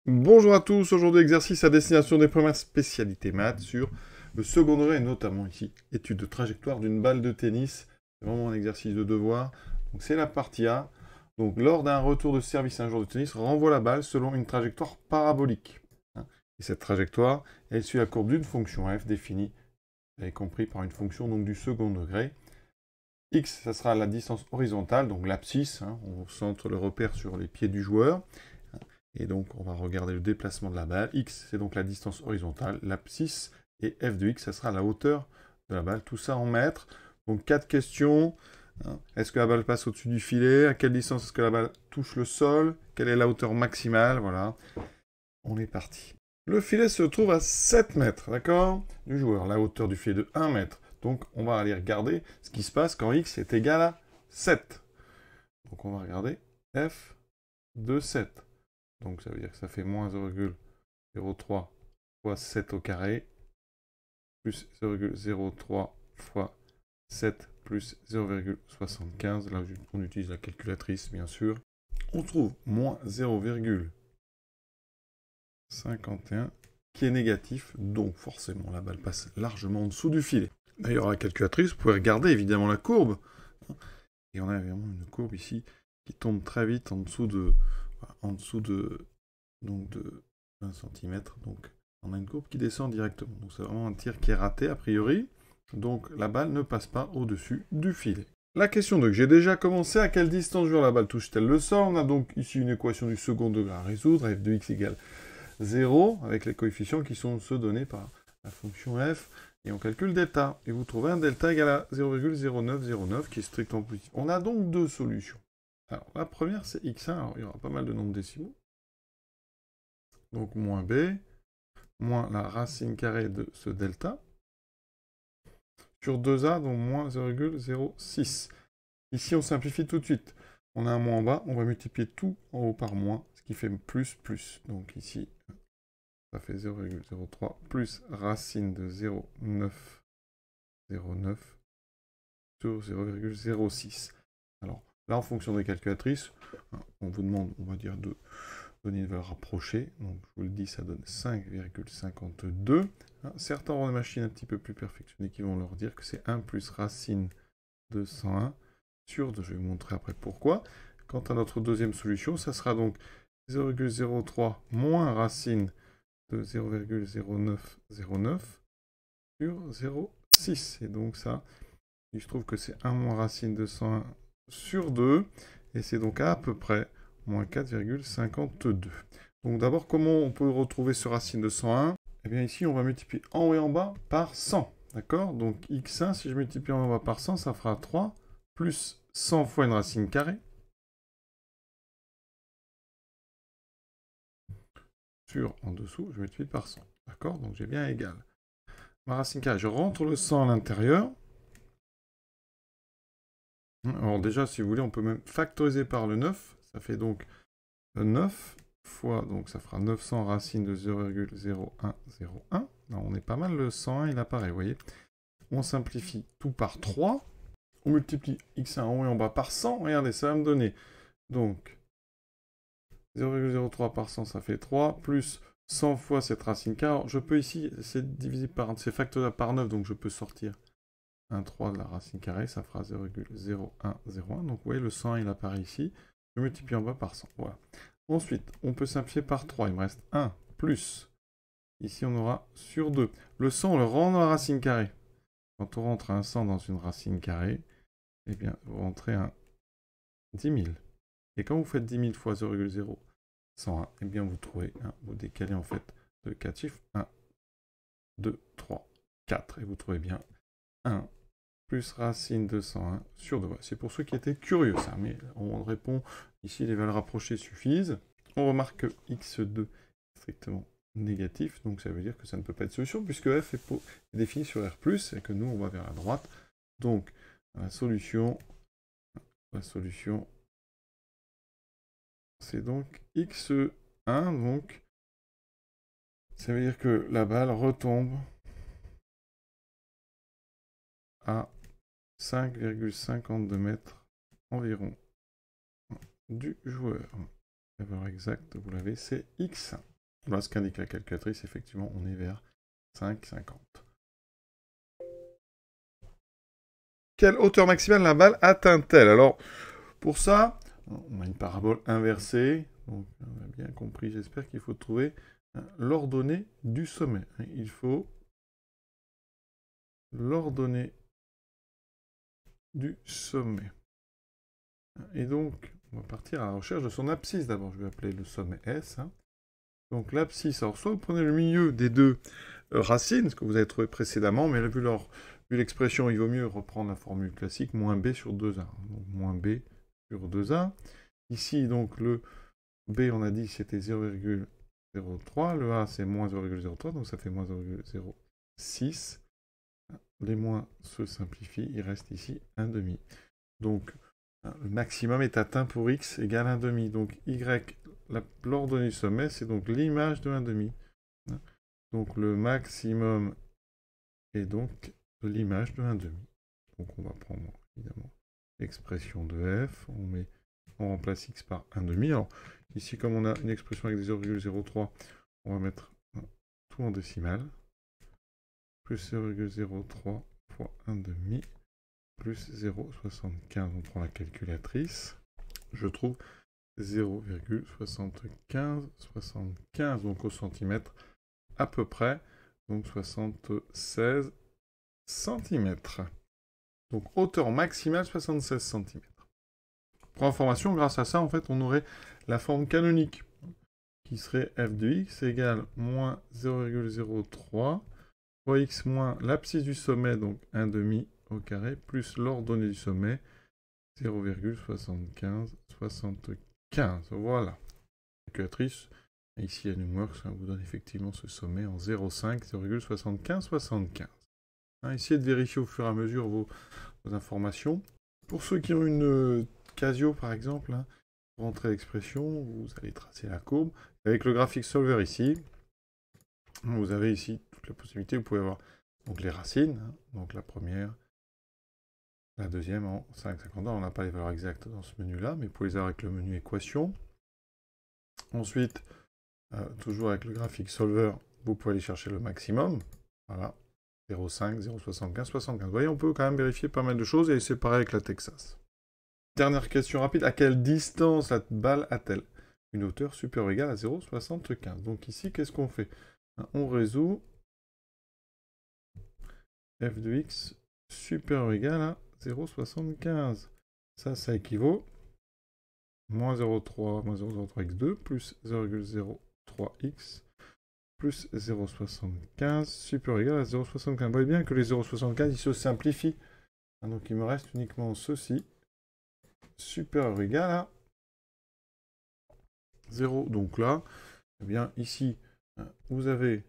Bonjour à tous, aujourd'hui exercice à destination des premières spécialités maths sur le second degré et notamment ici, étude de trajectoire d'une balle de tennis. C'est vraiment un exercice de devoir. Donc c'est la partie A. Donc lors d'un retour de service à un joueur de tennis, renvoie la balle selon une trajectoire parabolique. Et cette trajectoire, elle suit la courbe d'une fonction f définie, vous avez compris, par une fonction donc, du second degré. X, ça sera la distance horizontale, donc l'abscisse, on centre le repère sur les pieds du joueur. Et donc, on va regarder le déplacement de la balle. X, c'est donc la distance horizontale. L'abscisse et f de x, ça sera la hauteur de la balle. Tout ça en mètres. Donc, 4 questions. Est-ce que la balle passe au-dessus du filet? À quelle distance est-ce que la balle touche le sol? Quelle est la hauteur maximale? Voilà. On est parti. Le filet se trouve à 7 mètres, d'accord, du joueur. La hauteur du filet de 1 mètre. Donc, on va aller regarder ce qui se passe quand x est égal à 7. Donc, on va regarder f de 7. Donc ça veut dire que ça fait moins 0,03 fois 7 au carré, plus 0,03 fois 7 plus 0,75. Là, on utilise la calculatrice, bien sûr. On trouve moins 0,51 qui est négatif, donc forcément la balle passe largement en dessous du filet. D'ailleurs, la calculatrice, vous pouvez regarder évidemment la courbe. Et on a évidemment une courbe ici qui tombe très vite en dessous de donc de 20 cm. Donc on a une courbe qui descend directement. Donc c'est vraiment un tir qui est raté a priori. Donc la balle ne passe pas au-dessus du filet. La question de j'ai déjà commencé, à quelle distance la balle touche-t-elle le sol? On a donc ici une équation du second degré à résoudre, f de x égale 0, avec les coefficients qui sont ceux donnés par la fonction f, et on calcule delta. Et vous trouvez un delta égal à 0,0909 qui est strictement positif. On a donc deux solutions. Alors la première c'est x1, alors il y aura pas mal de nombres décimaux. Donc moins b, moins la racine carrée de ce delta, sur 2a, donc moins 0,06. Ici, on simplifie tout de suite. On a un moins en bas, on va multiplier tout en haut par moins, ce qui fait plus, plus. Donc ici, ça fait 0,03 plus racine de 0,909 sur 0,06. Alors là, en fonction des calculatrices, on vous demande, on va dire, de donner une valeur rapprochée. Donc, je vous le dis, ça donne 5,52. Certains auront des machines un petit peu plus perfectionnées qui vont leur dire que c'est 1 plus racine de 101 sur 2. Je vais vous montrer après pourquoi. Quant à notre deuxième solution, ça sera donc 0,03 moins racine de 0,0909 sur 0,6. Et donc ça, il se trouve que c'est 1 moins racine de 101 sur 2. Et c'est donc à peu près moins 4,52. Donc d'abord, comment on peut retrouver ce racine de 101? Eh bien ici, on va multiplier en haut et en bas par 100. D'accord? Donc x1, si je multiplie en haut et en bas par 100, ça fera 3 plus 100 fois une racine carrée. Sur en dessous, je multiplie par 100. D'accord? Donc j'ai bien égal. Ma racine carrée, je rentre le 100 à l'intérieur. Alors déjà, si vous voulez, on peut même factoriser par le 9. Ça fait donc 9 fois, donc ça fera 900 racine de 0,0101. On est pas mal, le 101, il apparaît, vous voyez. On simplifie tout par 3. On multiplie x1 en haut et en bas par 100. Regardez, ça va me donner donc 0,03 par 100, ça fait 3, plus 100 fois cette racine carrée. Alors, je peux ici, c'est divisé par, c'est factoriable par 9, donc je peux sortir un 3 de la racine carrée, ça fera 0,0101. Donc vous voyez, le 100, il apparaît ici. Je multiplie en bas par 100. Voilà. Ensuite, on peut simplifier par 3. Il me reste 1 plus. Ici, on aura sur 2. Le 100, on le rend dans la racine carrée. Quand on rentre un 100 dans une racine carrée, eh bien, vous rentrez un 10 000. Et quand vous faites 10 000 fois 0,0101, eh bien, vous trouvez, vous décalez en fait de 4 chiffres. 1, 2, 3, 4. Et vous trouvez bien 1 plus racine de 101 sur 2. C'est pour ceux qui étaient curieux, ça. Mais on répond, ici, les valeurs rapprochées suffisent. On remarque que x2 est strictement négatif, donc ça veut dire que ça ne peut pas être solution, puisque f est défini sur r+, et que nous, on va vers la droite. Donc, la solution, c'est donc x1, donc, ça veut dire que la balle retombe à 5,52 mètres environ du joueur. La valeur exacte, vous l'avez, c'est x1. Voilà ce qu'indique la calculatrice, effectivement, on est vers 5,50. Quelle hauteur maximale la balle atteint-elle? Alors, pour ça, on a une parabole inversée. Donc, on a bien compris, j'espère qu'il faut trouver l'ordonnée du sommet. Il faut l'ordonnée du sommet. Et donc, on va partir à la recherche de son abscisse d'abord. Je vais appeler le sommet S. Donc l'abscisse, alors soit vous prenez le milieu des deux racines, ce que vous avez trouvé précédemment, mais vu l'expression, il vaut mieux reprendre la formule classique, moins b sur 2a. Donc moins b sur 2a. Ici, donc, le b, on a dit, c'était 0,03. Le a, c'est moins 0,03, donc ça fait moins 0,06. Les moins se simplifient, il reste ici 1,5. Donc, le maximum est atteint pour x égale 1,5. Donc, y, l'ordonnée du sommet, c'est donc l'image de 1,5. Donc, le maximum est donc l'image de 1,5. Donc, on va prendre, évidemment, l'expression de f. On remplace x par 1,5. Alors, ici, comme on a une expression avec des 0,03, on va mettre tout en décimale. Plus 0,03 fois 1,5 plus 0,75. On prend la calculatrice. Je trouve 0,75, donc au centimètre à peu près. Donc 76 cm. Donc hauteur maximale 76 cm. Pour information, grâce à ça, en fait, on aurait la forme canonique qui serait f de x égale moins 0,03 fois x moins l'abscisse du sommet, donc 1,5 au carré, plus l'ordonnée du sommet, 0,75. Voilà. La calculatrice, ici à Numworks, ça vous donne effectivement ce sommet en 0,5, 0,75. Essayez de vérifier au fur et à mesure vos informations. Pour ceux qui ont une Casio, par exemple, pour rentrer l'expression, vous allez tracer la courbe. Avec le graphic solver ici, vous avez ici toute la possibilité. Vous pouvez avoir donc les racines, donc la première, la deuxième en 5,50. On n'a pas les valeurs exactes dans ce menu-là, mais vous pouvez les avoir avec le menu équation. Ensuite, toujours avec le graphic solver, vous pouvez aller chercher le maximum. Voilà, 0,5, 0,75, 75. Vous voyez, on peut quand même vérifier pas mal de choses, et c'est pareil avec la Texas. Dernière question rapide, à quelle distance la balle a-t-elle une hauteur supérieure ou égale à 0,75? Donc ici, qu'est-ce qu'on fait? On résout f de x supérieur ou égal à 0,75. Ça équivaut moins 0,3, moins 0,03x2 plus 0,03x plus 0,75 supérieur ou égal à 0,75. Vous voyez bien que les 0,75, ils se simplifient. Donc il me reste uniquement ceci, supérieur ou égal à 0. Donc là, eh bien ici, vous avez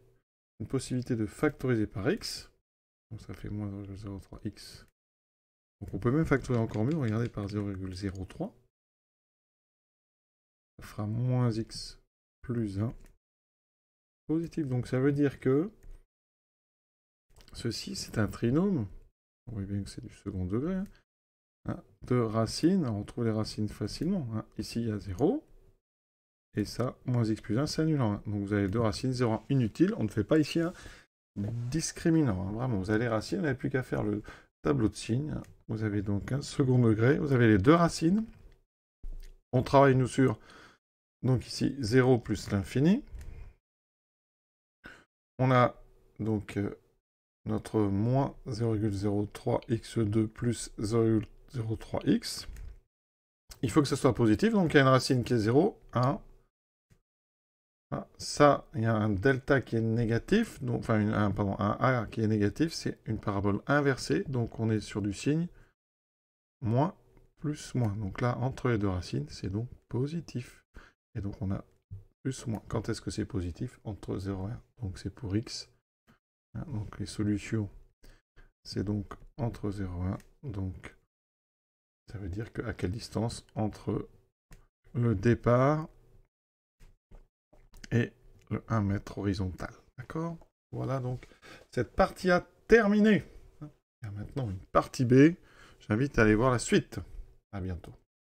une possibilité de factoriser par x. Donc ça fait moins 0,03x. Donc on peut même factoriser encore mieux, regardez par 0,03. Ça fera moins x plus 1. Positif. Donc ça veut dire que ceci, c'est un trinôme. On voit bien que c'est du second degré. De racines. On trouve les racines facilement. Ici, il y a 0. Et ça, moins x plus 1, c'est annulant. Donc vous avez deux racines, 0, inutile. On ne fait pas ici un discriminant. Vraiment, vous avez les racines, vous n'avez plus qu'à faire le tableau de signes. Vous avez donc un second degré. Vous avez les deux racines. On travaille, nous, sur, donc ici, 0 plus l'infini. On a donc notre moins 0,03x2 plus 0,03x. Il faut que ce soit positif, donc il y a une racine qui est 0, 1. Ça, il y a un delta qui est négatif, donc, enfin un A qui est négatif, c'est une parabole inversée, donc on est sur du signe moins plus moins. Donc là, entre les deux racines, c'est donc positif. Et donc on a plus moins. Quand est-ce que c'est positif? Entre 0 et 1. Donc c'est pour x. Donc les solutions, c'est donc entre 0 et 1. Donc ça veut dire qu'à quelle distance entre le départ et le 1 mètre horizontal. D'accord? Voilà donc cette partie A terminée. Il y a maintenant une partie B. J'invite à aller voir la suite. À bientôt.